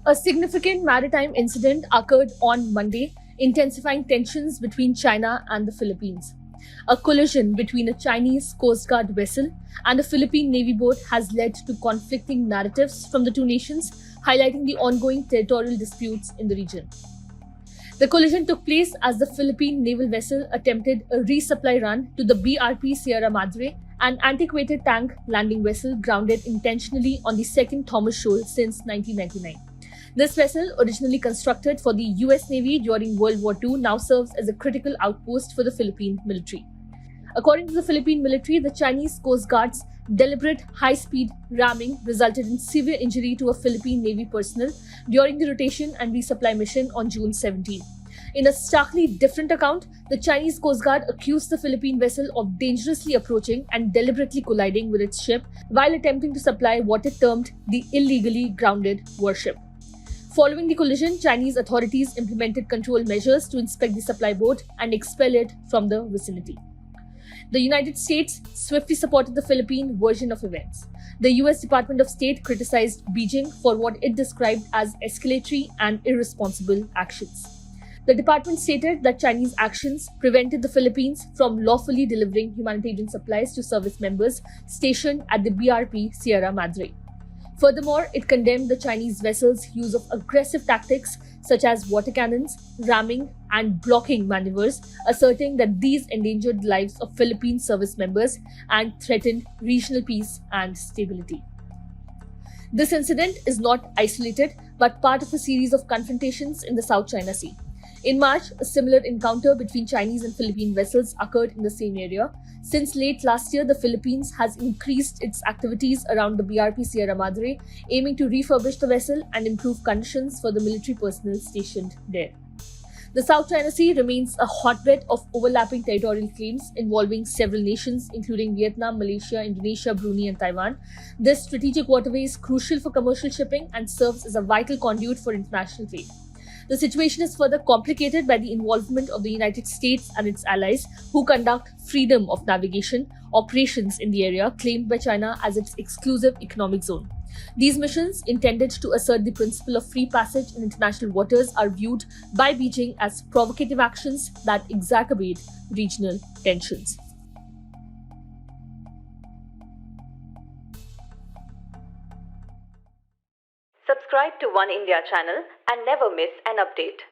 A significant maritime incident occurred on Monday, intensifying tensions between China and the Philippines. A collision between a Chinese Coast Guard vessel and a Philippine Navy boat has led to conflicting narratives from the two nations, highlighting the ongoing territorial disputes in the region. The collision took place as the Philippine naval vessel attempted a resupply run to the BRP Sierra Madre, an antiquated tank landing vessel grounded intentionally on the second Thomas Shoal since 1999. This vessel, originally constructed for the US Navy during World War II, now serves as a critical outpost for the Philippine military. According to the Philippine military, the Chinese Coast Guard's deliberate high-speed ramming resulted in severe injury to a Philippine Navy personnel during the rotation and resupply mission on June 17. In a starkly different account, the Chinese Coast Guard accused the Philippine vessel of dangerously approaching and deliberately colliding with its ship while attempting to supply what it termed the illegally grounded warship. Following the collision, Chinese authorities implemented control measures to inspect the supply boat and expel it from the vicinity. The United States swiftly supported the Philippine version of events. The US Department of State criticized Beijing for what it described as escalatory and irresponsible actions. The department stated that Chinese actions prevented the Philippines from lawfully delivering humanitarian supplies to service members stationed at the BRP Sierra Madre. Furthermore, it condemned the Chinese vessel's use of aggressive tactics such as water cannons, ramming, and blocking maneuvers, asserting that these endangered the lives of Philippine service members and threatened regional peace and stability. This incident is not isolated, but part of a series of confrontations in the South China Sea. In March, a similar encounter between Chinese and Philippine vessels occurred in the same area. Since late last year, the Philippines has increased its activities around the BRP Sierra Madre, aiming to refurbish the vessel and improve conditions for the military personnel stationed there. The South China Sea remains a hotbed of overlapping territorial claims involving several nations, including Vietnam, Malaysia, Indonesia, Brunei, and Taiwan. This strategic waterway is crucial for commercial shipping and serves as a vital conduit for international trade. The situation is further complicated by the involvement of the United States and its allies, who conduct freedom of navigation operations in the area claimed by China as its exclusive economic zone. These missions, intended to assert the principle of free passage in international waters, are viewed by Beijing as provocative actions that exacerbate regional tensions. Subscribe to One India channel and never miss an update.